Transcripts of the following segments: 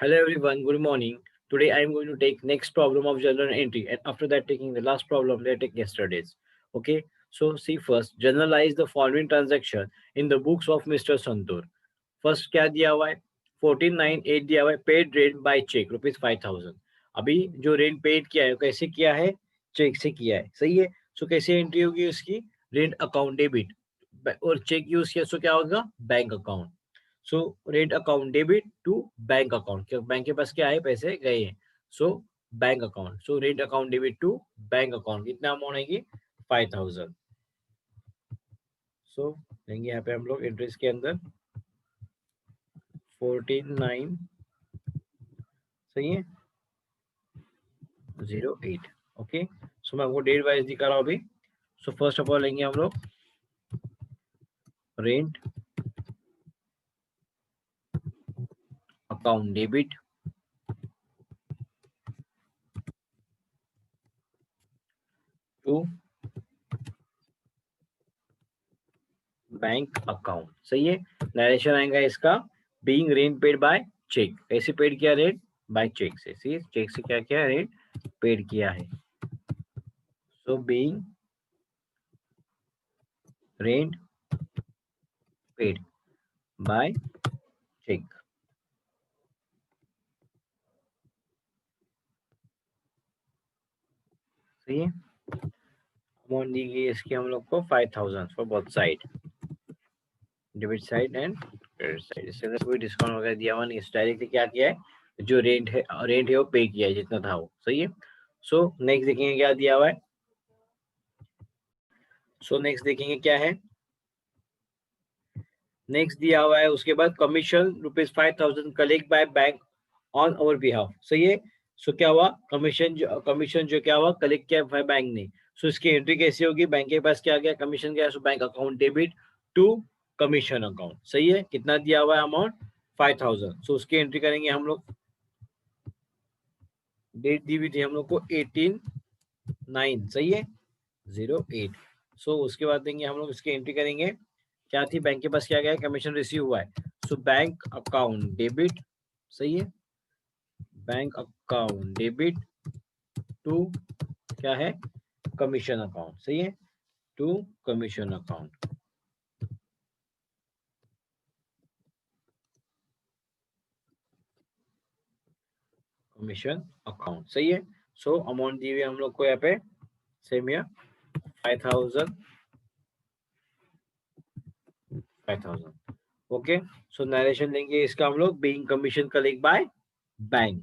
Hello everyone, good morning. Today I am going to take next problem of journal entry and after that taking the last problem that I take yesterday's. Okay, so see first generalize the following transaction in the books of Mr. Santur. First क्या दिया हुआ है 1498 दिया हुआ है paid rent by check ₹5000. अभी जो rent paid किया है कैसे किया है चेक से किया है सही है. सो कैसे एंट्री होगी उसकी रेंट अकाउंट डेबिट और चेक यूज किया सो क्या होगा bank account. So rent account debit to bank account क्योंकि बैंक के पास क्या है पैसे गए हैं. So bank account so rent account debit to bank account कितना अमाउंट आएगी 5000. सो लेंगे यहाँ पे हम लोग इंटरेस्ट के अंदर 149 सही है 08. ओके सो मैं आपको डेट वाइज दिखा रहा हूँ अभी. सो फर्स्ट ऑफ ऑल लेंगे हम लोग rent account debit to bank account सही है. नरेशन आएगा इसका being rent paid by cheque. कैसे पेड किया रेंट बाय चेक से. सी चेक से क्या किया रेंट पेड किया है. So being rent paid by cheque. सही है. अमाउंट दी गई इसकी हम लोग को 5000 for both side debit side and credit side. इसके अंदर कोई डिस्काउंट वगैरह दिया हुआ नहीं. इस डायरेक्टली क्या किया है जो रेंट है वो पे किया है जितना था वो सही है. सो नेक्स्ट देखेंगे क्या दिया हुआ है. सो नेक्स्ट देखेंगे क्या है. नेक्स्ट दिया हुआ है उसके बाद commission ₹5000 collect by bank on our behalf सही है. सो क्या हुआ कमीशन जो क्या हुआ कलेक्ट किया है बैंक ने. सो इसकी एंट्री कैसी होगी बैंक के पास क्या गया कमीशन गया. So bank account debit to commission account सही है. कितना दिया हुआ है अमाउंट 5000. सो उसकी एंट्री करेंगे हम लोग. डेट दी हुई थी हम लोग को 18/9 सही है 08. सो उसके बाद देंगे हम लोग इसकी एंट्री करेंगे क्या थी बैंक के पास क्या गया कमीशन रिसीव हुआ है. सो बैंक अकाउंट डेबिट सही है बैंक अकाउंट डेबिट टू क्या है कमीशन अकाउंट सही है to commission account. Commission account सही है. सो अमाउंट दी हुई हम लोग को यहाँ पे सेम है 5000. ओके सो नरेशन लेंगे इसका हम लोग being commission collect by bank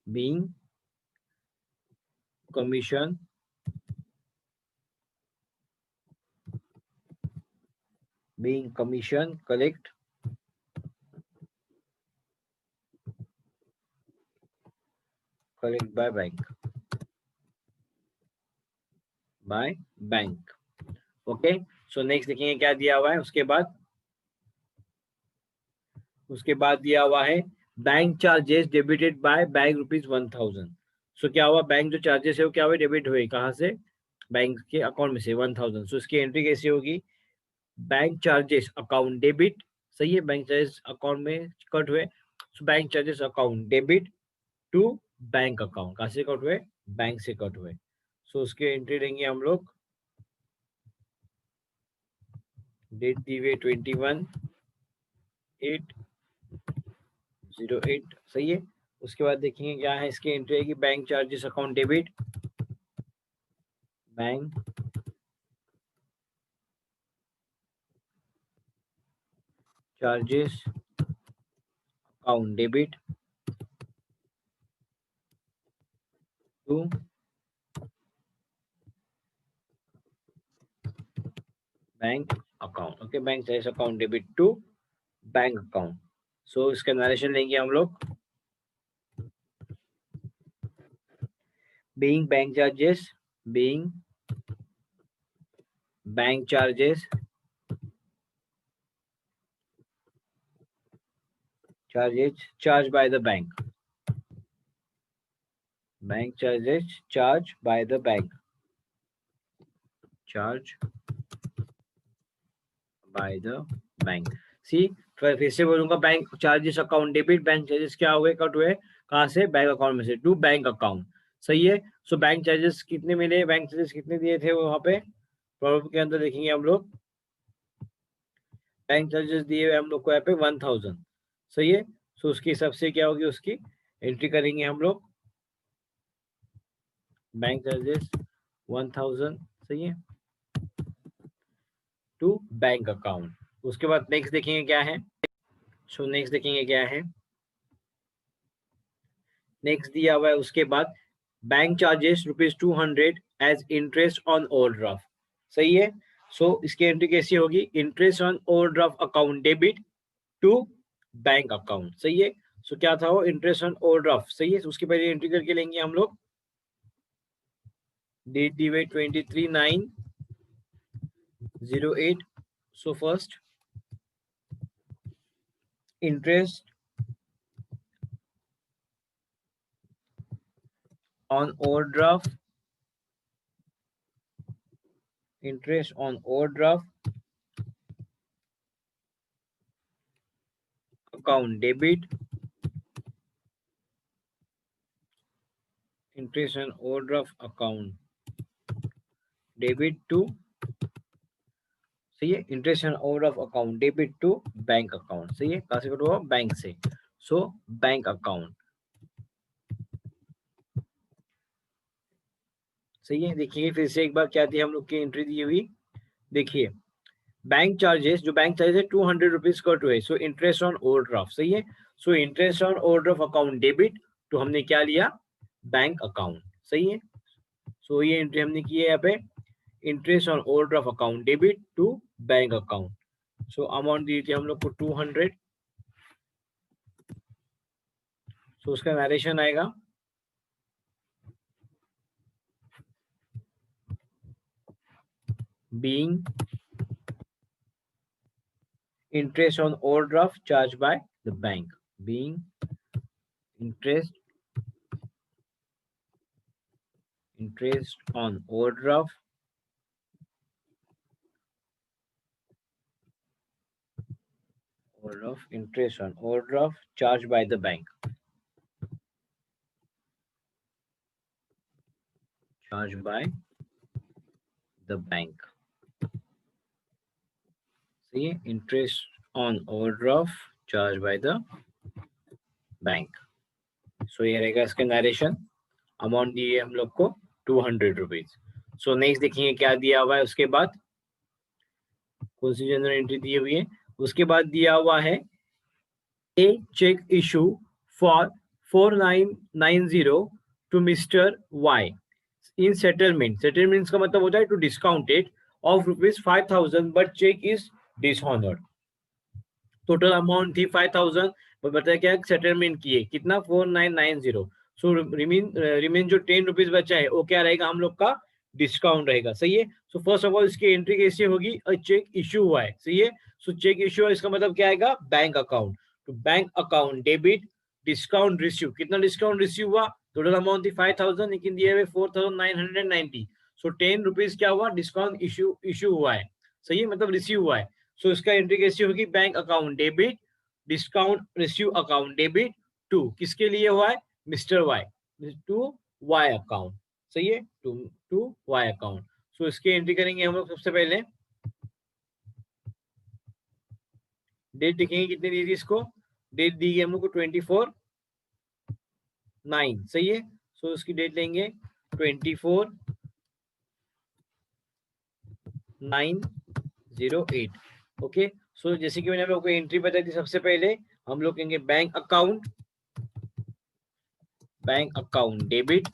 being commission collect by bank. Okay so next देखेंगे क्या दिया हुआ है. उसके बाद दिया हुआ है bank charges debited by bank ₹1000. सो क्या हुआ बैंक जो चार्जेस है वो क्या हुए डेबिट हुए कहाँ से बैंक के अकाउंट में से 1000. सो इसकी एंट्री कैसी होगी बैंक चार्जेस अकाउंट डेबिट सही है बैंक चार्जेस अकाउंट में कट हुए. So bank charges account debit to bank account कहाँ से कट हुए बैंक से कट हुए. सो उसके एंट्री लेंगे हम लोग. डेट दी हुई 21/8/08 सही है. उसके बाद देखेंगे क्या है इसकी एंट्री आएगी bank charges account debit bank charges account debit to bank account. Okay bank charges account debit to bank account. So इसका नरेशन लेंगे हम लोग being bank charges charged by the bank charges charged by the bank सी फिर से बोलूंगा, bank charges account debit, bank charges क्या हुए, cut हुए कहाँ से, बैंक अकाउंट में से टू बैंक अकाउंट। सही है। सो बैंक चार्जेस कितने मिले, बैंक चार्जेस कितने दिए थे वहां पे प्रॉब्लम के अंदर, देखेंगे हम लोग बैंक चार्जेस दिए हुए हम लोग को यहाँ पे 1000। सही है। सो उसके हिसाब से क्या होगी, उसकी एंट्री करेंगे हम लोग, बैंक चार्जेस 1000। सही है, टू बैंक अकाउंट। उसके बाद नेक्स्ट देखेंगे क्या है। सो नेक्स्ट देखेंगे क्या है, नेक्स्ट दिया हुआ है उसके बाद bank charges ₹200 as interest on overdraft. सही है। सो इसकी एंट्री कैसी होगी, interest on overdraft account debit to bank account. सही है। सो क्या था वो, इंटरेस्ट ऑन ओवरड्राफ्ट। सही है। उसकी पहले एंट्री करके लेंगे हम लोग, डेट दी हुई 23/9/08। So first interest on overdraft, interest on overdraft account debit, interest on overdraft account debit to, सही है, interest on overdraft account debit to bank account. सही है, कहां से कट हुआ, बैंक से। So bank account. सही है। देखिए फिर से एक बार क्या थी हम लोग की एंट्री दी हुई, देखिए बैंक चार्जेस, जो बैंक चार्जेस है ₹200 कट हुए। So interest on overdraft. सही है। So interest on overdraft account debit तो हमने क्या लिया, बैंक अकाउंट। सही है। सो ये एंट्री हमने की है यहाँ पे, interest on overdraft account debit to bank account. So amount दी थी हम लोग को 200। सो उसका नरेशन आएगा, being interest on overdraft charged by the bank, being interest on overdraft interest on overdraft charged by the bank, charged by the bank। सही है, interest on overdraft charge by the bank. So ये रहेगा इसका narration. Amount दी है हम लोग को ₹200। सो नेक्स्ट देखेंगे क्या दिया हुआ है उसके बाद, कौन सी जनरल एंट्री दी हुई है। उसके बाद दिया हुआ है a check issue for 4990 to Mr. Y in settlement। settlements का मतलब होता है to discount it of ₹5000 but check is dishonored। Total amount थी 5000, पर बताया क्या सेटलमेंट किए कितना 4990। सो रिमेन जो ₹10 बचा है वो क्या रहेगा हम लोग का, डिस्काउंट रहेगा। सही है। सो फर्स्ट ऑफ ऑल इसकी एंट्री कैसे होगी, चेक इश्यू हुआ है। सही है। सो चेक इश्यू है, इसका मतलब क्या आएगा, बैंक अकाउंट। तो bank account debit discount receive, कितना डिस्काउंट रिसीव हुआ, टोटल अमाउंट थी 5000 लेकिन दिए हुए 4990। सो ₹10 क्या हुआ, डिस्काउंट इश्यू हुआ है। सही है, मतलब रिसीव हुआ है। सो इसका एंट्री कैसी होगी, bank account debit discount receive account debit to, किसके लिए हुआ है, mister Y, to Y account. सही है, टू वाई अकाउंट। सो इसकी एंट्री करेंगे हम लोग, सबसे पहले डेट लिखेंगे, कितनी दी थी इसको, डेट दी गई हम लोग को 24/9। सही है। सो इसकी डेट लेंगे 24/9/08। ओके। सो जैसे कि मैंने आपको एंट्री बताई थी, सबसे पहले हम लोग कहेंगे बैंक अकाउंट डेबिट।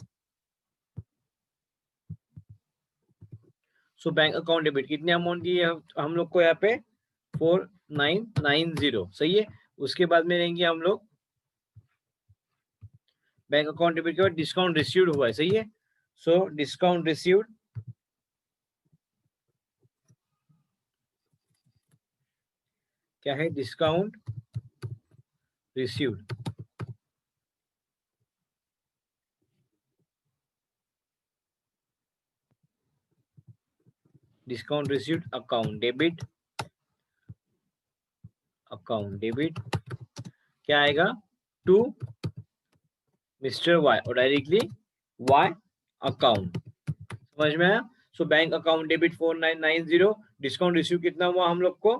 सो बैंक अकाउंट डेबिट कितने अमाउंट की है हम लोग को यहाँ पे 4990। सही है। उसके बाद में रहेंगे हम लोग बैंक अकाउंट डेबिट के बाद डिस्काउंट रिसीव्ड हुआ है। सही है। सो डिस्काउंट रिसीव्ड क्या है, discount received, discount received account debit account debit क्या आएगा टू मिस्टर वाई और डायरेक्टली वाई अकाउंट। समझ में आया? सो bank account debit 4990, discount receive कितना हुआ हम लोग को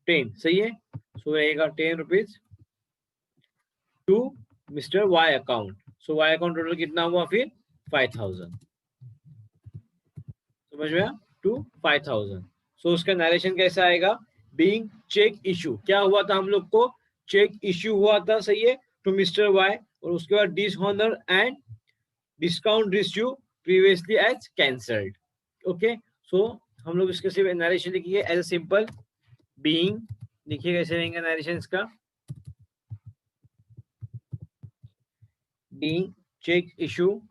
10, सही है। सो रहेगा 10 rupees to mister Y account. So Y account total कितना हुआ फिर 5000। समझ में आया? टू 5000। सो उसका नरेशन कैसा आएगा? बीइंग चेक इशू, क्या हुआ था हम लोग को? चेक इशू हुआ था, सही है, टू मिस्टर वाई, और उसके बाद dishonour and discount receive previously as cancelled. Okay, so हम लोग इसके सिर्फ नरेशन लिखिए एज ए सिंपल बीइंग। देखिए कैसे रहेंगे नरेशन इसका, being cheque issue,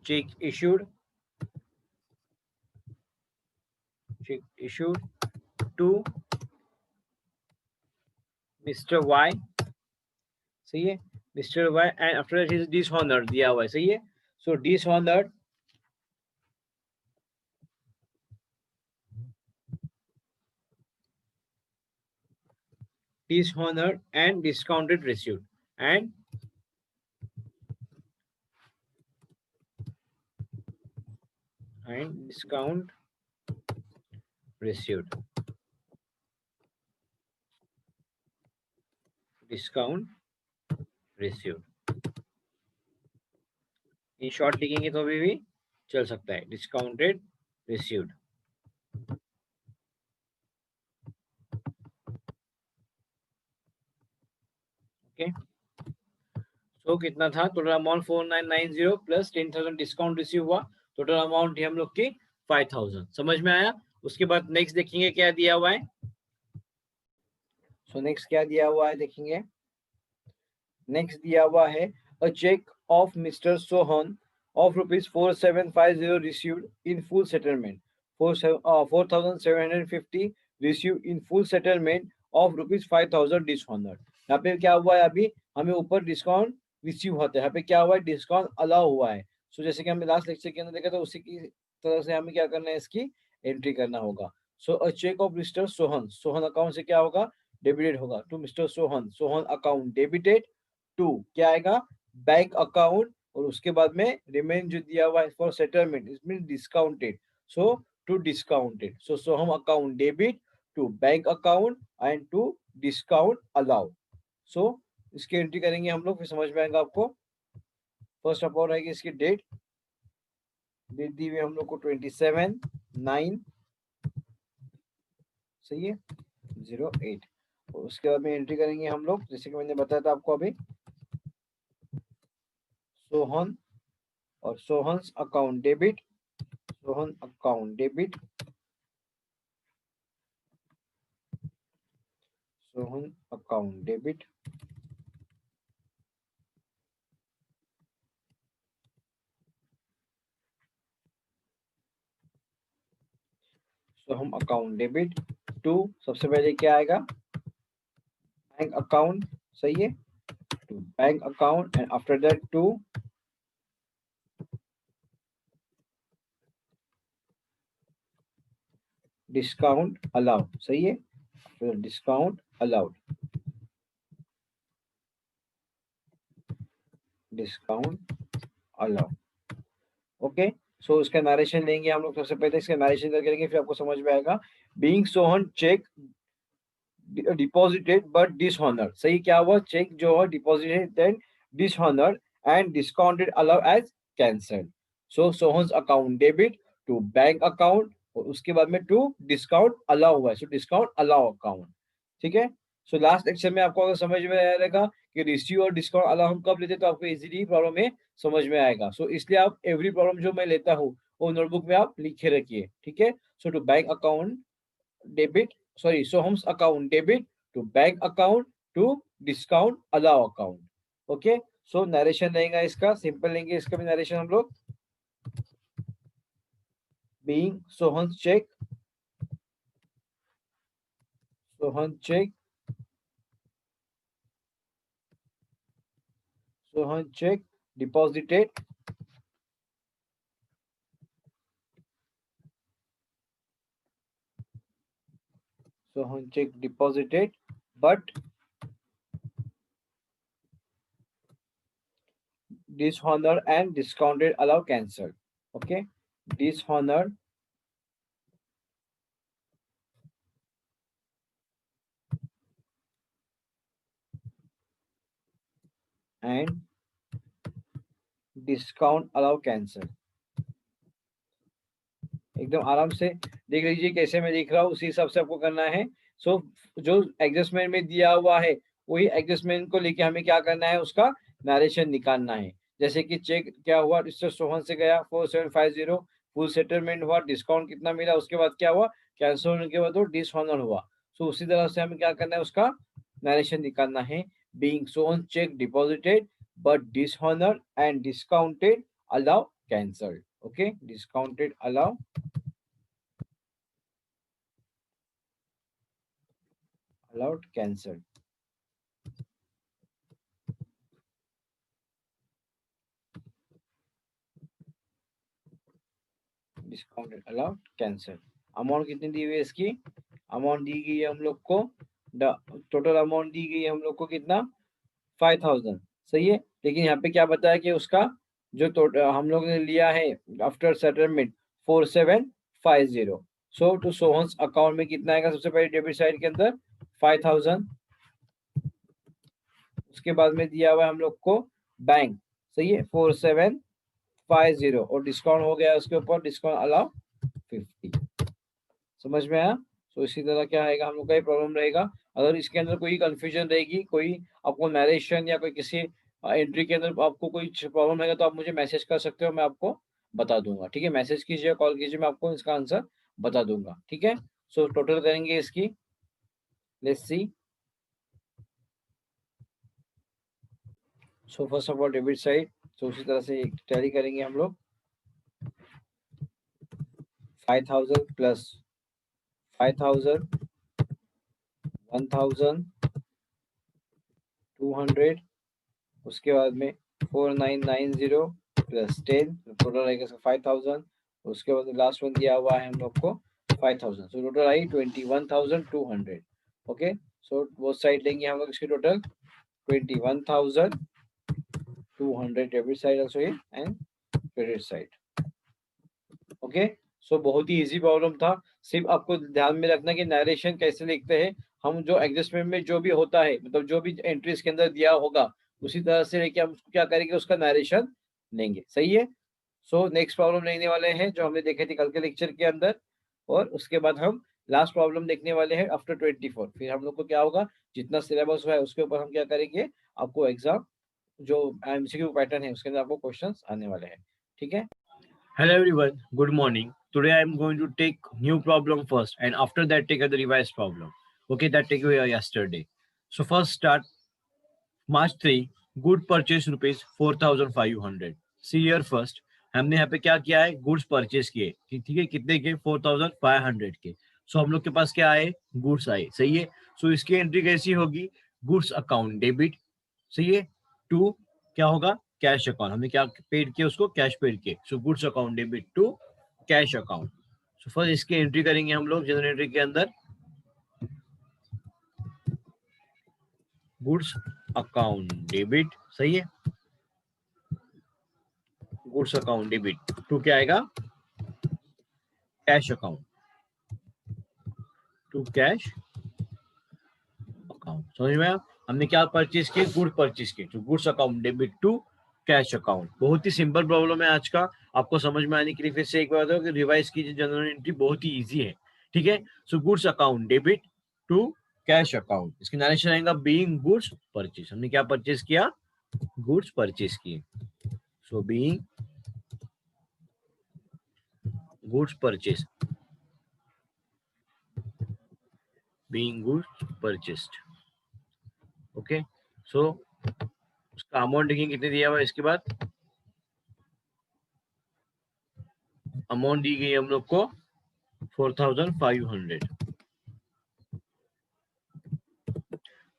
check issued to Mr. Y, सही है, Mr. Y, and after that is dishonored दिया हुआ है, सही है। So dishonored and discounted received and discount received, discount received। In short लिखेंगे तो अभी भी चल सकता है, डिस्काउंटेड रिसीव्ड। ओके, सो कितना था total amount 4990 plus 10,000 discount receive हुआ, टोटल अमाउंट हम लोग की 5000। समझ में आया? उसके बाद नेक्स्ट देखेंगे क्या दिया हुआ है। सो नेक्स्ट क्या दिया हुआ है देखेंगे। नेक्स्ट दिया हुआ है a cheque of mister Sohan of ₹4750 received in full settlement, 4750 receive in full settlement of ₹5000 dishonoured. यहाँ पे क्या हुआ है, अभी हमें ऊपर डिस्काउंट रिसीव होता है, यहाँ पे क्या हुआ है, डिस्काउंट अलाउ हुआ है। सो जैसे कि हमने लास्ट लेक्चर के अंदर देखा था, उसी की तरह से हमें क्या करना है, इसकी एंट्री करना होगा। So a cheque of mister Sohan, Sohan account से क्या होगा, डेबिटेड होगा to mister Sohan, Sohan account debited to क्या आएगा, बैंक अकाउंट, और उसके बाद में रिमेन जो दिया हुआ है फॉर सेटलमेंट इसमें discounted, so to discounted, so Soham account debit to bank account and to discount allow. So इसकी एंट्री करेंगे हम लोग, फिर समझ में आएगा आपको। फर्स्ट ऑफ ऑल रहेगी इसकी डेट, डेट दी हुई हम लोग को 27/9, सही है, 08। और उसके बाद में एंट्री करेंगे हम लोग, जैसे कि मैंने बताया था आपको अभी, सोहन और Sohan's account debit, Sohan account debit, Sohan account debit, Soham account debit to, सबसे पहले क्या आएगा, बैंक अकाउंट, सही है, to bank account and after that to discount allowed, सही है, फिर discount allowed, discount allowed. Okay, so उसका नरेशन लेंगे हम लोग, सबसे पहले इसका नरेशन करेंगे, फिर आपको समझ में आएगा। Being Sohan cheque deposited but dishonoured, सही, क्या हुआ, चेक जो है deposited then dishonoured and discounted allow as cancelled. So Sohan's account debit to bank account, और उसके बाद में टू डिस्काउंट अलाउ हुआ है, सो डिस्काउंट अलाउ अकाउंट, ठीक है। सो लास्ट लेक्चर में आपको अगर समझ में आएगा कि रिसीव और डिस्काउंट अलाउ हम कब लेते, तो आपको इजीली प्रॉब्लम में समझ में आएगा। सो इसलिए आप एवरी प्रॉब्लम जो मैं लेता हूँ वो नोटबुक में आप लिखे रखिए, ठीक है। So to bank account debit, sorry, Soham's account debit to bank account to discount allow account। Okay, so narration रहेगा इसका, सिंपल लेंगे इसका भी नरेशन हम लोग। Being Sohan cheque, Sohan cheque, Sohan cheque deposited Sohan check deposited, but dishonored and discounted allow cancelled. Okay, dishonored and discount allow cancel. एकदम आराम से देख लीजिए कैसे मैं लिख रहा हूँ, उसी हिसाब से आपको करना है। सो जो एडजस्टमेंट में दिया हुआ है वही एडजस्टमेंट को लेके हमें क्या करना है, उसका नरेशन निकालना है। जैसे कि चेक क्या हुआ, मिस्टर सोहन से गया 4750, फुल सेटलमेंट हुआ, डिस्काउंट कितना मिला, उसके बाद क्या हुआ, कैंसिल होने के बाद वो डिसऑनर हुआ। सो उसी तरह से हमें क्या करना है, उसका नरेशन निकालना है। Being Sohan cheque deposited but dishonored and discounted allow cancelled. Okay, discounted allow allowed cancelled. Discounted allowed cancel. Amount कितनी दी हुई है इसकी, अमाउंट दी गई है हम लोग को, टोटल अमाउंट दी गई है हम लोग को कितना, 5000। सही है, लेकिन यहाँ पे क्या बताया कि उसका जो हम लोग ने लिया है after settlement 4750। So to Sohan's account में कितना आएगा, सबसे पहले डेबिट साइड के अंदर 5000, उसके बाद में दिया हुआ है हम लोग को बैंक, सही है 4750, और डिस्काउंट हो गया उसके ऊपर, डिस्काउंट अलाउ 50। समझ में आया। तो इसी तरह क्या आएगा, हम लोग का ये प्रॉब्लम रहेगा। अगर इसके अंदर कोई कंफ्यूजन रहेगी, कोई आपको नरेशन या कोई किसी एंट्री के अंदर आपको कोई प्रॉब्लम रहेगा, तो आप मुझे मैसेज कर सकते हो, मैं आपको बता दूंगा। ठीक है, मैसेज कीजिए, कॉल कीजिए, मैं आपको इसका आंसर बता दूंगा। ठीक है, सो टोटल करेंगे इसकी, let's see. So first of all debit side, तो उसी तरह से टैली करेंगे हम लोग। 5000 प्लस 5000, 1200, उसके बाद में 4990 प्लस 10, टोटल रहेगा 5000। उसके बाद लास्ट वन दिया हुआ है हम लोग को 5000, सो टोटल आई 21200। ओके, सो बोथ साइड लेंगे हम लोग इसकी total 21200 debit side also and credit side. Okay, so बहुत ही इजी प्रॉब्लम था। सिर्फ आपको ध्यान में रखना कि नरेशन कैसे लिखते हैं हम, जो एडजस्टमेंट में जो भी होता है, मतलब जो भी एंट्रीज के अंदर दिया होगा उसी तरह से लेके हम क्या करेंगे, उसका नरेशन लेंगे। सही है, सो नेक्स्ट प्रॉब्लम लेने वाले हैं जो हमने देखे थे कल के लेक्चर के अंदर, और उसके बाद हम लास्ट प्रॉब्लम देखने वाले हैं आफ्टर 24। फिर हम लोग को क्या होगा, जितना सिलेबस हुआ है उसके ऊपर हम क्या करेंगे, आपको एग्जाम जो एमसीक्यू पैटर्न है उसके अंदर आपको क्वेश्चंस आने वाले हैं। ठीक है। Hello everyone, good morning. Today I am going to take new problem first and after that take the revised problem. Okay, that take away yesterday. So first start March 3, good purchase rupees 4500. See here first, हमने यहाँ पे क्या किया है, goods purchase किए, ठीक है, कितने के 4500 के। सो हम लोग के पास क्या आए, गुड्स आए। सही है, सो इसकी एंट्री कैसी होगी, गुड्स अकाउंट डेबिट। सही है, टू क्या होगा, कैश अकाउंट, हमने क्या पेड किया उसको, कैश पेड किए। So goods account debit to cash account. So first इसकी एंट्री करेंगे हम लोग जनरल एंट्री के अंदर, गुड्स अकाउंट डेबिट। सही है, गुड्स अकाउंट डेबिट टू क्या आएगा, cash account, to cash account. समझ में आया, हमने क्या परचेज किए, गुड्स परचेज किए, तो goods account debit to cash account. बहुत ही सिंपल प्रॉब्लम है आज का, आपको समझ में आने के लिए फिर से एक बार बताओ कि रिवाइज कीजिए, जनरल एंट्री बहुत ही इजी है। ठीक है, so goods account debit to cash account, इसकी नरेशन आएगा बीइंग गुड्स परचेज। हमने क्या परचेज किया, गुड्स परचेज किए। So being goods purchase, being goods purchased. Okay, so उसका अमाउंट देखिए कितने दिया हुआ है। इसके बाद अमाउंट दी गई हम लोग को 4500।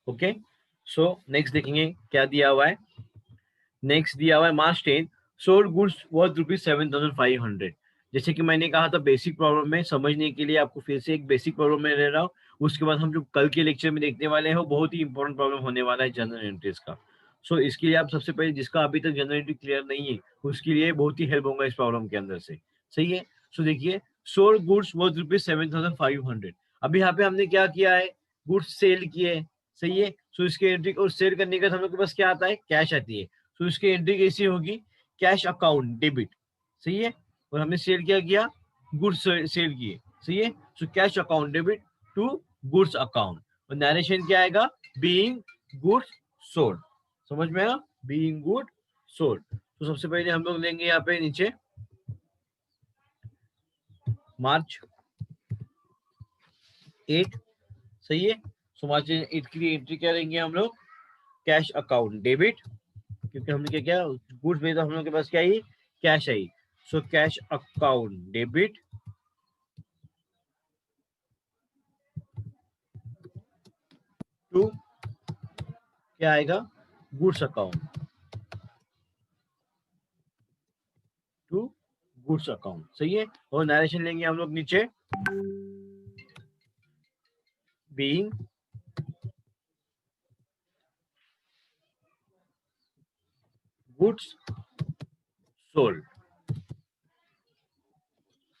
ओके, सो नेक्स्ट देखेंगे क्या दिया हुआ है। नेक्स्ट दिया हुआ है मार्च 10, सोल्ड गुड्स वर्थ रुपीज 7500। जैसे कि मैंने कहा था बेसिक प्रॉब्लम में समझने के लिए आपको फिर से एक बेसिक प्रॉब्लम में ले रहा हूँ। उसके बाद हम जो कल के लेक्चर में देखने वाले हैं वो बहुत ही इंपॉर्टेंट प्रॉब्लम होने वाला है जनरल एंट्रीज का। सो इसके लिए आप सबसे पहले जिसका अभी तक जनरल एंट्री क्लियर नहीं है उसके लिए बहुत ही हेल्प होगा इस प्रॉब्लम के अंदर से। सही है। सो देखिए, सोल्ड गुड्स वर्थ ₹7,500। अभी यहाँ पे हमने क्या किया है, गुड्स सेल किए। सही है। सो इसकी एंट्री और सेल करने के बाद हम लोग के पास क्या आता है, कैश आती है। सो इसकी एंट्री कैसी होगी, कैश अकाउंट डेबिट। सही है। और हमने सेल क्या किया, गुड्स सेल किए। सही है। So cash account debit to goods account. और नरेशन क्या आएगा, बीइंग गुड्स सोल्ड। समझ में आया, बीइंग गुड सोल्ड। तो सबसे पहले हम लोग लेंगे यहाँ पे नीचे मार्च 8। सही है। सो मार्च 8 के लिए एंट्री क्या लेंगे हम लोग, कैश अकाउंट डेबिट, क्योंकि हमने क्या किया, गुड्स भेजा हम लोग के पास क्या आई, कैश आई। So cash account debit to क्या आएगा, goods account, to goods account. सही है। और नरेशन लेंगे हम लोग नीचे, बीइंग गुड्स सोल्ड।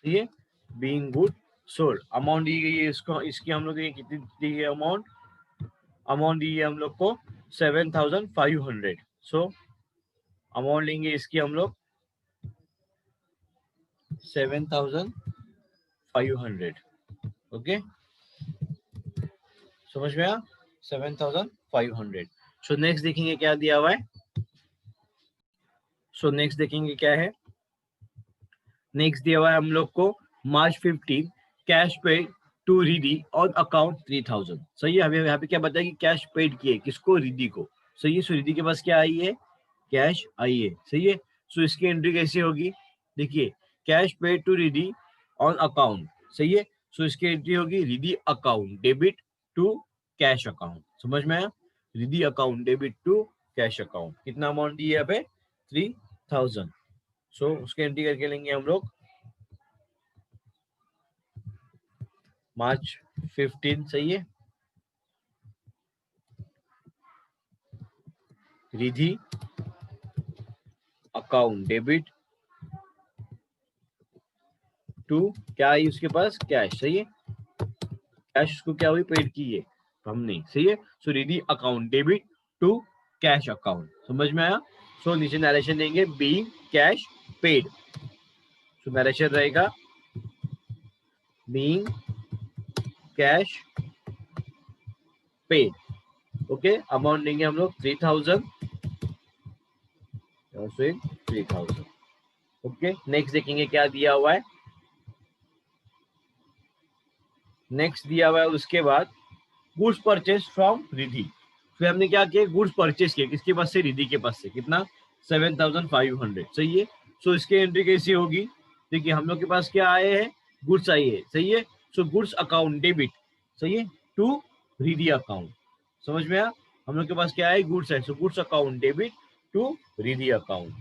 सही है। Being good sold. अमाउंट दी गई है इसको, इसकी हम लोग कितनी दी गई अमाउंट, अमाउंट दी है हम लोग को 7,500। सो अमाउंट लेंगे इसकी हम लोग 7,500। ओके, समझ में आया, 7,500। सो नेक्स्ट देखेंगे क्या दिया हुआ है। सो नेक्स्ट देखेंगे क्या है, नेक्स्ट दिया हुआ है हम लोग को मार्च 15 कैश पे टू रिदी ऑन अकाउंट 3,000। सही है। हमें यहाँ पे क्या बताया कि कैश पेड किए किसको, रिदी को। सही है। सो रिदी के पास क्या आई है, कैश आई है। सही है। सो इसकी एंट्री कैसी होगी, देखिए, cash paid to Riddhi on account. सही है। सो इसकी एंट्री होगी Riddhi account debit to cash account. समझ में आया, Riddhi account debit to cash account. कितना अमाउंट दी है यहाँ पे, 3,000। सो उसके एंट्री करके लेंगे हम लोग मार्च 15। सही है। रिधि अकाउंट डेबिट टू क्या आई उसके पास, कैश। सही है। कैश उसको क्या हुई, पेड की है हमने। सही है। So Riddhi account debit to cash account. समझ में आया। सो नीचे नरेशन देंगे, being cash paid. So narration रहेगा being cash paid. Okay, amount लेंगे हम लोग 3,000। 3,000। ओके, नेक्स्ट देखेंगे क्या दिया हुआ है। नेक्स्ट दिया हुआ है उसके बाद गुड्स परचेज फ्रॉम रिधि। फिर हमने क्या किया, गुड्स परचेज किए किसके पास से, रिधि के पास से। कितना, 7,500। सही है। सो इसकी एंट्री कैसी होगी, देखिए हम लोग के पास क्या आए हैं, गुड्स आई है। सही है। सो गुड्स अकाउंट डेबिट, सही है, टू रिधि अकाउंट। समझ में आया, हम लोग के पास क्या है, गुड्स है। So goods account debit to Riddhi account.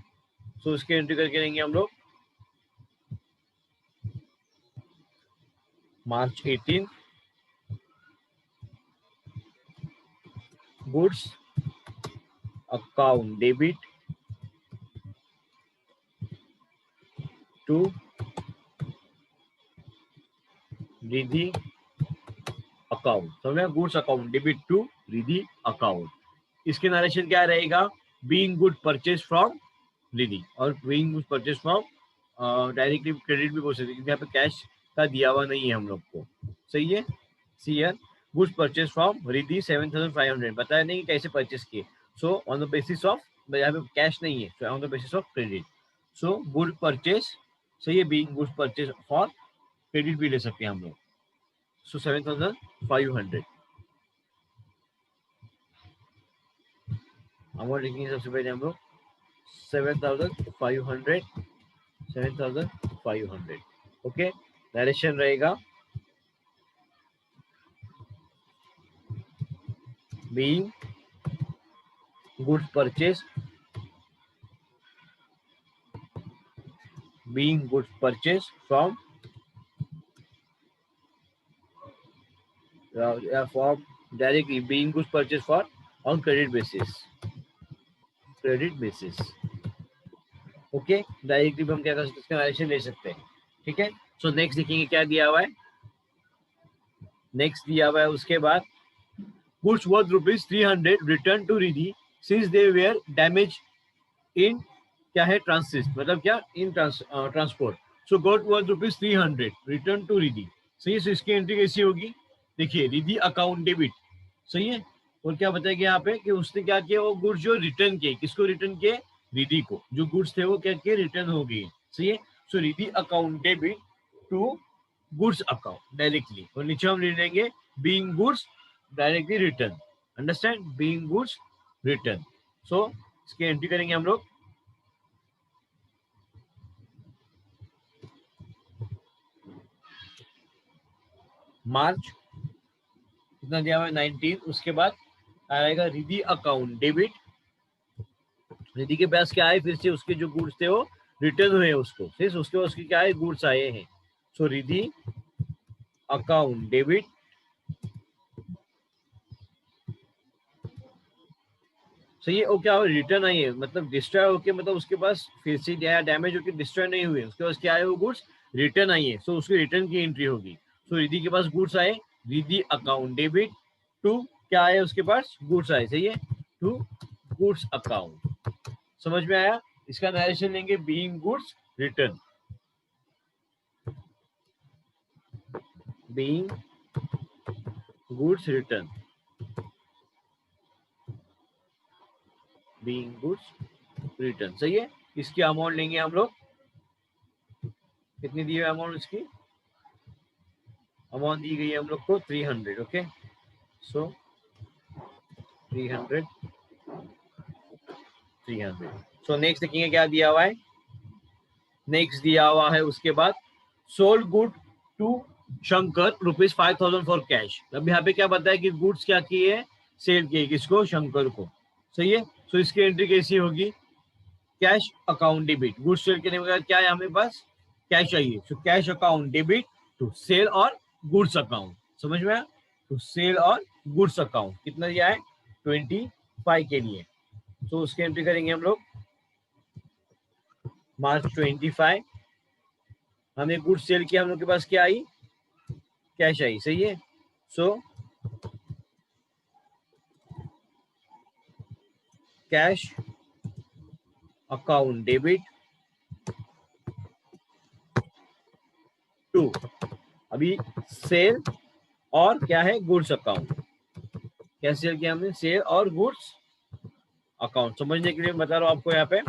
So इसके एंट्री करके लेंगे हम लोग March 18 goods account debit to Riddhi account. समझ, goods account debit to Riddhi account. इसके नरेशन क्या रहेगा, being good purchase from Riddhi. और being good purchase from directly credit भी बोल सकते हैं, क्योंकि यहाँ पे कैश का दिया हुआ नहीं है हम लोग को। सही है। सीयर गुड्स परचेज फ्रॉम रिधि 7,500, बताया नहीं कि कैसे परचेज किए। So on the basis of, यहाँ पे कैश नहीं है, so on the basis of credit. So good purchase, सही है, being good purchase for credit भी ले सकते हैं हम लोग। सो 7,500 अमाउंट लिखेंगे सबसे पहले हम लोग 7,500। 7,500। ओके, डायरेक्शन रहेगा being goods purchase being goods purchased from from directly being goods purchased for on credit basis, credit basis। Okay, directly हम क्या कर सकते हैं, इसका डायरेक्शन ले सकते हैं। ठीक है, सो नेक्स्ट देखेंगे क्या दिया हुआ है। नेक्स्ट दिया हुआ है उसके बाद goods worth rupees 300 returned to Riddhi since they were damaged in क्या है ट्रांसिट, मतलब क्या in transport. So got worth rupees 300 return to Riddhi. सही है, सो इसकी एंट्री कैसी होगी, देखिए रिद्धि अकाउंट डेबिट। सही है, और क्या बताया गया यहाँ पे कि उसने क्या किया, वो गुड्स जो रिटर्न किए, किसको रिटर्न किए, रिद्धि को। जो गुड्स थे वो क्या किए, रिटर्न हो गए। सही है, so Riddhi account debit to goods account directly, और नीचे हम ले लेंगे being goods directly return. Understand, being goods return. So इसकी एंट्री करेंगे हम लोग। मार्च कितना दिया हुआ है 19, उसके बाद आएगा रिद्धि अकाउंट डेबिट। रिद्धि के पास क्या है, फिर से उसके जो गुड्स थे वो रिटर्न हुए उसको, फिर उसके बाद उसके क्या है, गुड्स आए हैं। सो रिद्धि अकाउंट डेबिट सही है, वो क्या रिटर्न आई है, मतलब डिस्ट्रॉय होके, मतलब उसके पास फिर से डैमेज होके डिस्ट्रॉय नहीं हुए, उसके पास क्या है, वो गुड्स रिटर्न आई है। सो उसकी रिटर्न की एंट्री होगी। सो रिद्धि के पास गुड्स आए, रिद्धि अकाउंट डेबिट टू क्या आया, उसके पास गुड्स आए। सही है, टू गुड्स अकाउंट। समझ में आया, इसका नरेशन लेंगे being goods return, being goods return, being goods return. सही है, इसकी अमाउंट लेंगे हम लोग, कितनी दी है अमाउंट, इसकी अमाउंट दी गई है हम लोग को 300। ओके, सो 300 300। सो नेक्स्ट देखेंगे क्या दिया हुआ है। नेक्स्ट दिया हुआ है उसके बाद sold good to Shankar rupees 5000 for cash. अब यहाँ पे क्या बताया कि गुड्स क्या किए, सेल किए, किसको, शंकर को। सही है, सो इसकी एंट्री कैसी होगी, cash account debit, goods sell करने के बाद क्या है हमें पास, कैश चाहिए। So cash account debit to sale और गुड्स अकाउंट। समझ में आया, टू सेल और गुड्स अकाउंट कितना दिया है, 25 के लिए। तो उसकी एंट्री करेंगे हम लोग मार्च 25। हमें गुड्स सेल किया, हम लोग के पास क्या आई, कैश आई। सही है, so cash account debit to अभी सेल और क्या है, गुड्स अकाउंट। क्या सेल किया हमने, सेल और गुड्स अकाउंट। समझने के लिए बता रहा हूं आपको यहाँ पे,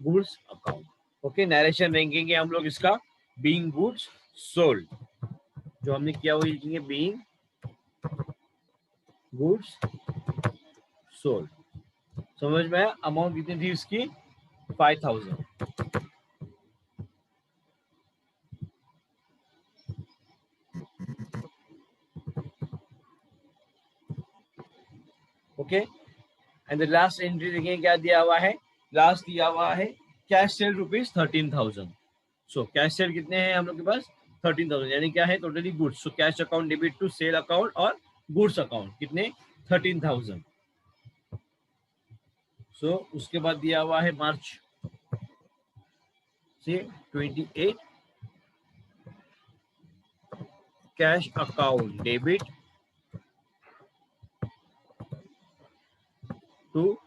गुड्स अकाउंट। ओके, नरेशन लिखेंगे हम लोग इसका बीइंग गुड्स सोल्ड, जो हमने किया वो लिखेंगे बीइंग गुड्स सोल्ड। समझ में आया, अमाउंट कितनी थी इसकी, 5000। Okay, and the last entry देखेंगे क्या दिया हुआ है, लास्ट दिया हुआ है cash cell rupees 13,000। So cash cell कितने हैं हम लोग के पास, 13,000, यानी क्या है totally goods. So cash account debit to sale account और गुड्स अकाउंट कितने, 13,000। सो उसके बाद दिया हुआ है मार्च से 28, cash account debit to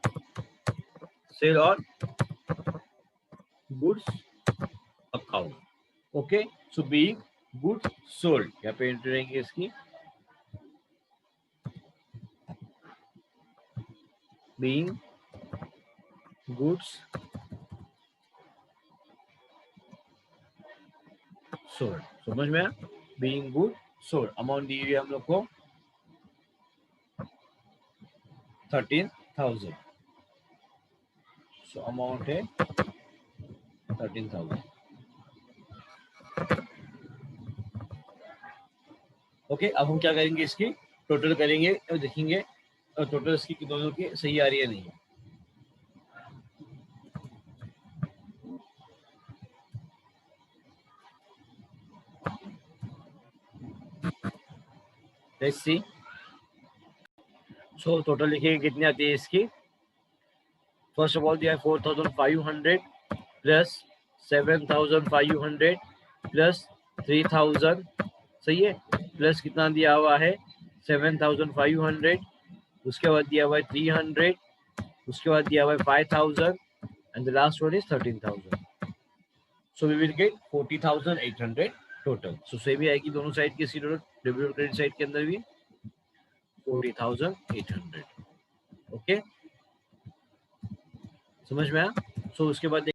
sale और goods account. Okay, so being goods sold, यहाँ पे एंट्री रहेंगे इसकी बीइंग गुड्स सोल्ड। समझ में आया, बीइंग गुड सोल्ड। अमाउंट दी हुई है हम लोग को 13,000। सो अमाउंट है 13,000। ओके, अब हम क्या करेंगे, इसकी टोटल करेंगे और देखेंगे टोटल इसकी दोनों की सही आ रही है नहीं। Let's see. सो टोटल लिखेंगे कितनी आती है इसकी। फर्स्ट ऑफ ऑल दिया है 4500 प्लस 7500 प्लस 3000, सही है, प्लस कितना दिया हुआ है 7500, उसके बाद दिया हुआ है 300, उसके बाद दिया हुआ है 5000 and the last one is 13000. So we will get 40800 total. So same ही आएगी दोनों साइड की सीट, डेबिट और क्रेडिट साइड के अंदर भी 40800. ओके, समझ में आया. सो उसके बाद